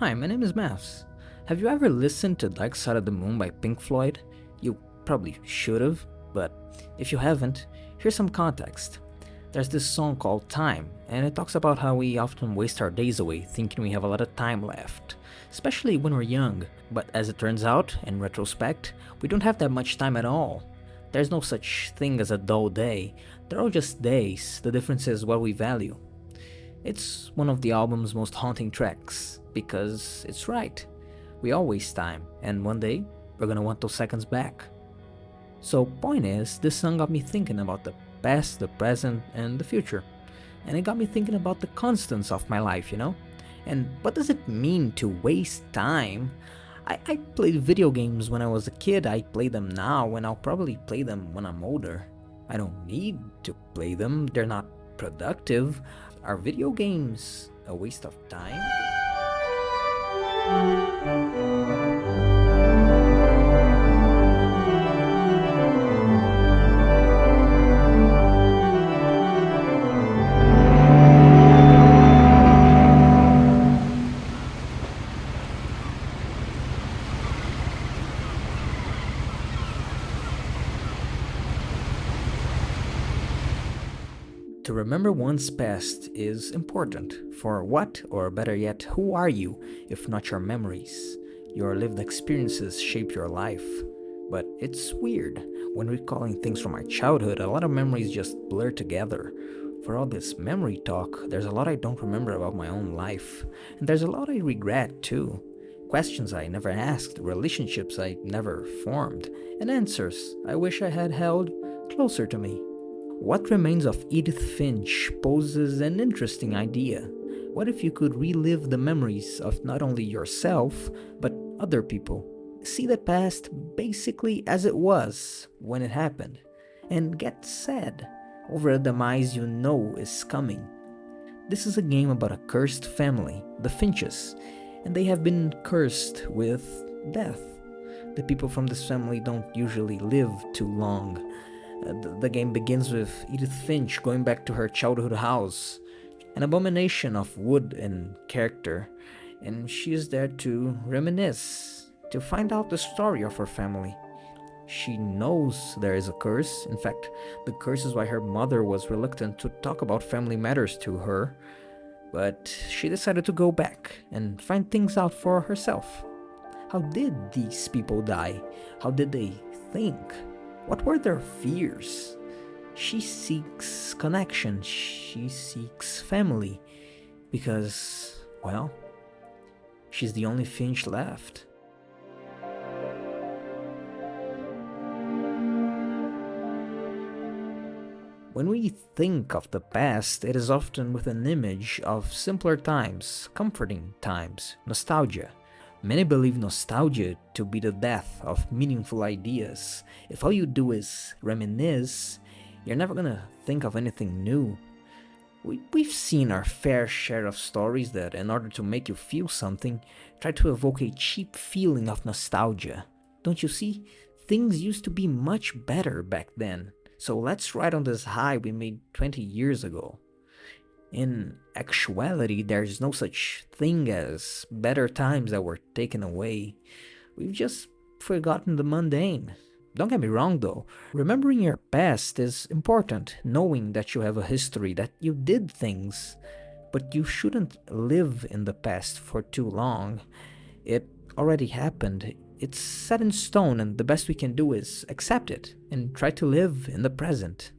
Hi, my name is Mafs. Have you ever listened to Dark Side of the Moon by Pink Floyd? You probably should have, but if you haven't, here's some context. There's this song called Time, and it talks about how we often waste our days away thinking we have a lot of time left, especially when we're young. But as it turns out, in retrospect, we don't have that much time at all. There's no such thing as a dull day, they're all just days, the difference is what we value. It's one of the album's most haunting tracks, because it's right. We all waste time, and one day, we're gonna want those seconds back. So point is, this song got me thinking about the past, the present, and the future. And it got me thinking about the constants of my life, And what does it mean to waste time? I played video games when I was a kid, I play them now, and I'll probably play them when I'm older. I don't need to play them, they're not productive. Are video games a waste of time? To remember one's past is important. For what, or better yet, who are you, if not your memories? Your lived experiences shape your life. But it's weird. When recalling things from our childhood, a lot of memories just blur together. For all this memory talk, there's a lot I don't remember about my own life. And there's a lot I regret too. Questions I never asked, relationships I never formed, and answers I wish I had held closer to me. What Remains of Edith Finch poses an interesting idea. What if you could relive the memories of not only yourself, but other people? See the past basically as it was when it happened, and get sad over a demise you know is coming. This is a game about a cursed family, the Finches, and they have been cursed with death. The people from this family don't usually live too long. The game begins with Edith Finch going back to her childhood house, an abomination of wood and character, and she is there to reminisce, to find out the story of her family. She knows there is a curse. In fact, the curse is why her mother was reluctant to talk about family matters to her, but she decided to go back and find things out for herself. How did these people die? How did they think? What were their fears? She seeks connection, she seeks family, because, well, she's the only Finch left. When we think of the past, it is often with an image of simpler times, comforting times, nostalgia. Many believe nostalgia to be the death of meaningful ideas. If all you do is reminisce, you're never gonna think of anything new. We've seen our fair share of stories that, in order to make you feel something, try to evoke a cheap feeling of nostalgia. Don't you see? Things used to be much better back then, so let's ride on this high we made 20 years ago. In actuality, there's no such thing as better times that were taken away. We've just forgotten the mundane. Don't get me wrong though, remembering your past is important, knowing that you have a history, that you did things, but you shouldn't live in the past for too long. It already happened, it's set in stone, and the best we can do is accept it and try to live in the present.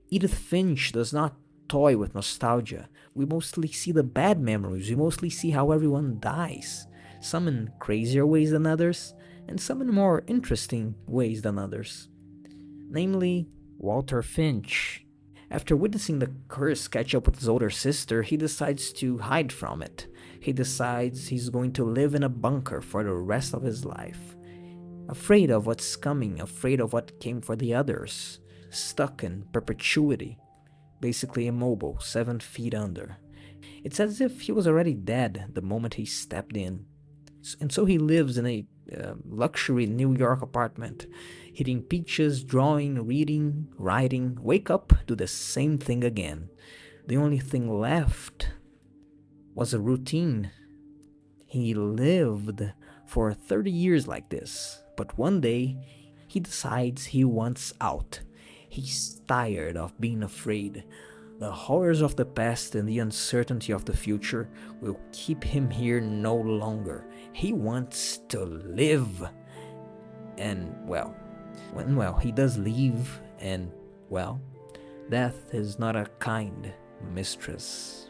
Edith Finch does not toy with nostalgia. We mostly see the bad memories, we mostly see how everyone dies, some in crazier ways than others, and some in more interesting ways than others. Namely, Walter Finch. After witnessing the curse catch up with his older sister, he decides to hide from it. He decides he's going to live in a bunker for the rest of his life. Afraid of what's coming, afraid of what came for the others, stuck in perpetuity. Basically immobile, 7 feet under. It's as if he was already dead the moment he stepped in. And so he lives in a luxury New York apartment, eating peaches, drawing, reading, writing, wake up, do the same thing again. The only thing left was a routine. He lived for 30 years like this, but one day he decides he wants out. He's tired of being afraid. The horrors of the past and the uncertainty of the future will keep him here no longer. He wants to live. And he does leave, and death is not a kind mistress.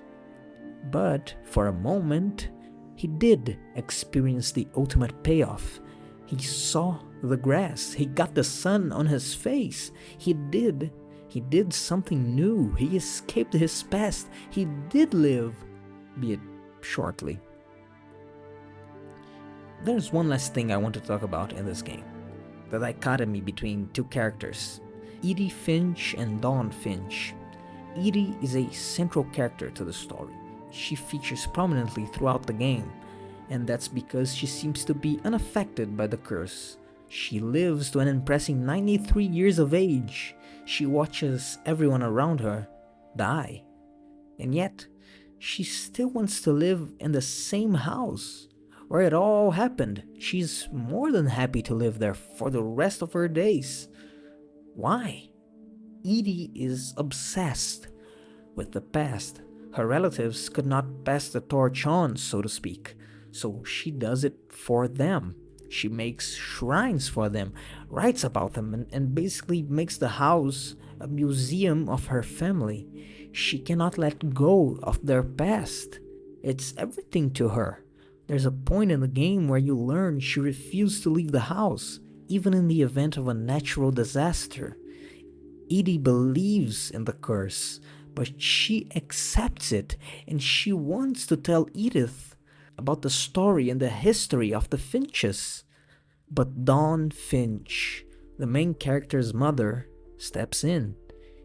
But for a moment, he did experience the ultimate payoff. He saw the grass. He got the sun on his face. He did something new. He escaped his past. He did live, be it shortly. There's one last thing I want to talk about in this game. The dichotomy between two characters, Edie Finch and Dawn Finch. Edie is a central character to the story. She features prominently throughout the game, and that's because she seems to be unaffected by the curse. She lives to an impressive 93 years of age. She watches everyone around her die, and yet she still wants to live in the same house where it all happened. She's more than happy to live there for the rest of her days. Why? Edie is obsessed with the past. Her relatives could not pass the torch on, so to speak, so she does it for them. She makes shrines for them, writes about them, and basically makes the house a museum of her family. She cannot let go of their past. It's everything to her. There's a point in the game where you learn she refused to leave the house, even in the event of a natural disaster. Edie believes in the curse, but she accepts it, and she wants to tell Edith about the story and the history of the Finches. But Dawn Finch, the main character's mother, steps in.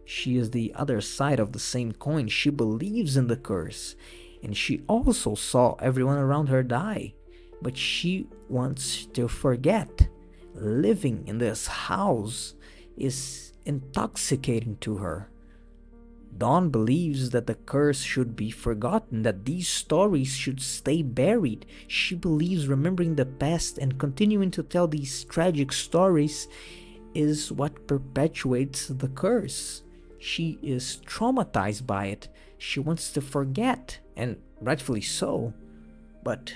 She is the other side of the same coin. She believes in the curse, and she also saw everyone around her die, but she wants to forget. Living in this house is intoxicating to her. Dawn believes that the curse should be forgotten, that these stories should stay buried. She believes remembering the past and continuing to tell these tragic stories is what perpetuates the curse. She is traumatized by it. She wants to forget, and rightfully so, but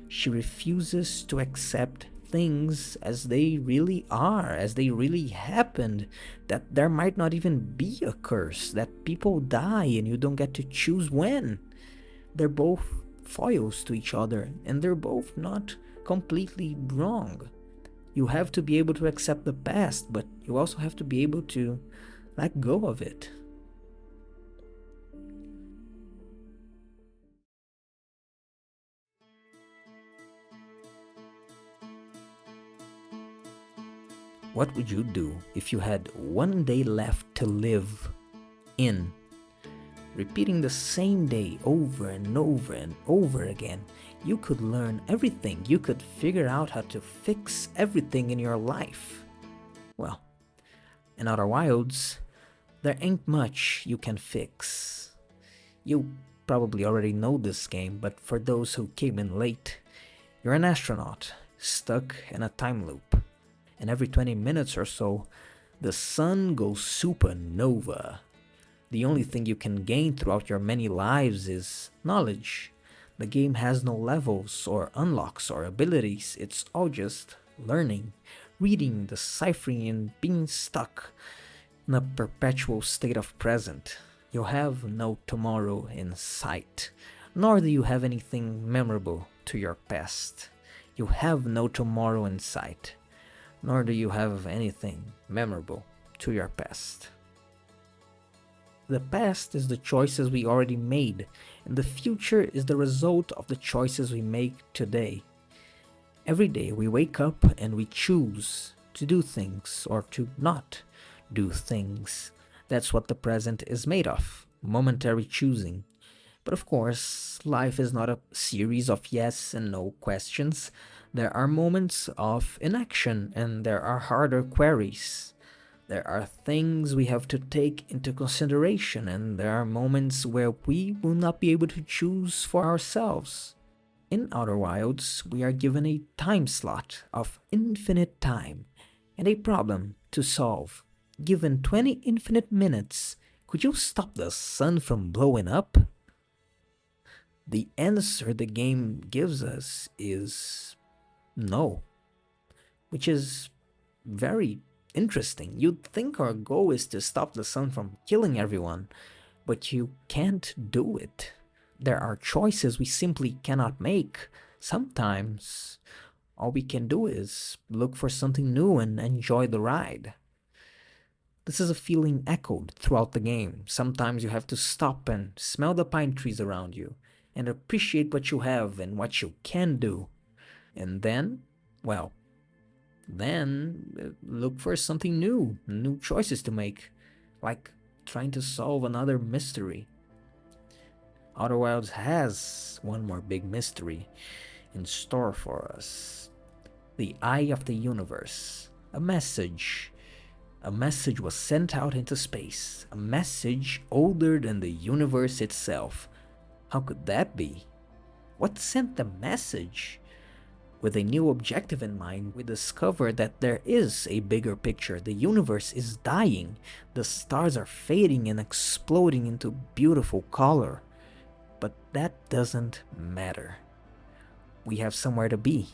she refuses to accept things as they really are, as they really happened, that there might not even be a curse, that people die and you don't get to choose when. They're both foils to each other, and they're both not completely wrong. You have to be able to accept the past, but you also have to be able to let go of it. What would you do if you had one day left to live in? Repeating the same day over and over and over again, you could learn everything. You could figure out how to fix everything in your life. Well, in Outer Wilds, there ain't much you can fix. You probably already know this game, but for those who came in late, you're an astronaut stuck in a time loop. And every 20 minutes or so, the sun goes supernova. The only thing you can gain throughout your many lives is knowledge. The game has no levels or unlocks or abilities. It's all just learning, reading, deciphering, and being stuck in a perpetual state of present. You have no tomorrow in sight, nor do you have anything memorable to your past. You have no tomorrow in sight, nor do you have anything memorable to your past. The past is the choices we already made, and the future is the result of the choices we make today. Every day we wake up and we choose to do things or to not do things. That's what the present is made of, momentary choosing. But of course, life is not a series of yes and no questions. There are moments of inaction, and there are harder queries. There are things we have to take into consideration, and there are moments where we will not be able to choose for ourselves. In Outer Wilds, we are given a time slot of infinite time and a problem to solve. Given 20 infinite minutes, could you stop the sun from blowing up? The answer the game gives us is no, which is very interesting. You'd think our goal is to stop the sun from killing everyone, but you can't do it. There are choices we simply cannot make. Sometimes all we can do is look for something new and enjoy the ride. This is a feeling echoed throughout the game. Sometimes you have to stop and smell the pine trees around you and appreciate what you have and what you can do. And then, well, then look for something new, new choices to make, like trying to solve another mystery. Outer Wilds has one more big mystery in store for us. The Eye of the Universe. A message. A message was sent out into space. A message older than the universe itself. How could that be? What sent the message? With a new objective in mind, we discover that there is a bigger picture. The universe is dying. The stars are fading and exploding into beautiful color. But that doesn't matter. We have somewhere to be.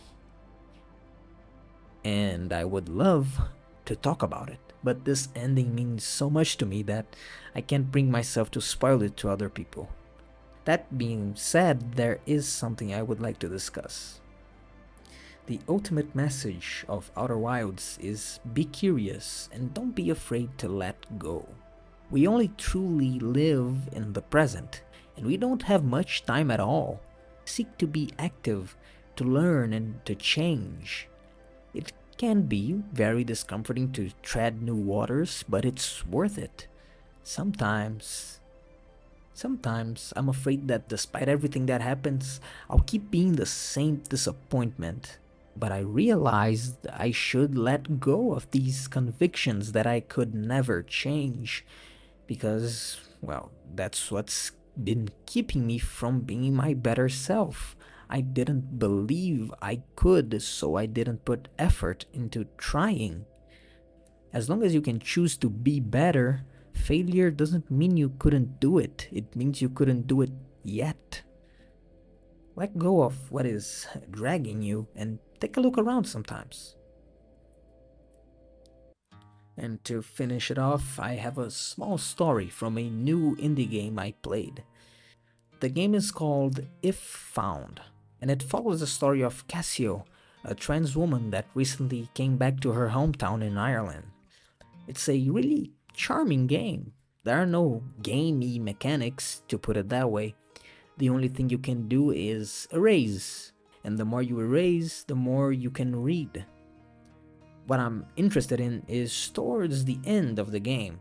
And I would love to talk about it, but this ending means so much to me that I can't bring myself to spoil it to other people. That being said, there is something I would like to discuss. The ultimate message of Outer Wilds is be curious and don't be afraid to let go. We only truly live in the present, and we don't have much time at all. Seek to be active, to learn and to change. It can be very discomforting to tread new waters, but it's worth it. Sometimes I'm afraid that despite everything that happens, I'll keep being the same disappointment. But I realized I should let go of these convictions that I could never change. Because, well, that's what's been keeping me from being my better self. I didn't believe I could, so I didn't put effort into trying. As long as you can choose to be better, failure doesn't mean you couldn't do it. It means you couldn't do it yet. Let go of what is dragging you and take a look around sometimes. And to finish it off, I have a small story from a new indie game I played. The game is called If Found, and it follows the story of Cassio, a trans woman that recently came back to her hometown in Ireland. It's a really charming game. There are no gamey mechanics, to put it that way. The only thing you can do is erase, and the more you erase, the more you can read. What I'm interested in is towards the end of the game.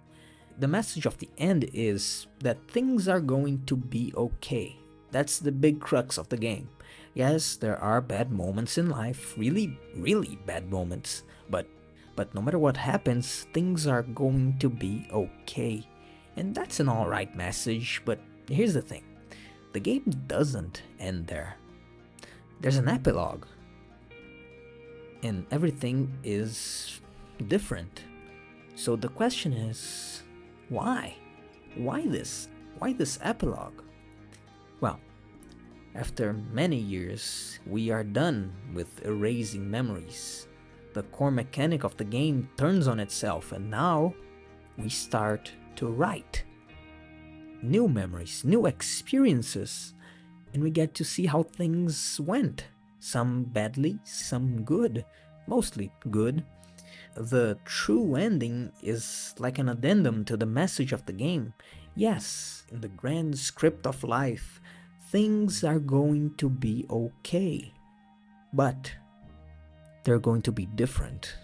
The message of the end is that things are going to be okay. That's the big crux of the game. Yes, there are bad moments in life, really, really bad moments, but no matter what happens, things are going to be okay. And that's an alright message, but here's the thing. The game doesn't end there. There's an epilogue. And everything is different. So the question is, why? Why this? Why this epilogue? Well, after many years, we are done with erasing memories. The core mechanic of the game turns on itself, and now we start to write. New memories, new experiences, and we get to see how things went. Some badly, some good, mostly good. The true ending is like an addendum to the message of the game. Yes, in the grand script of life, things are going to be okay. But they're going to be different.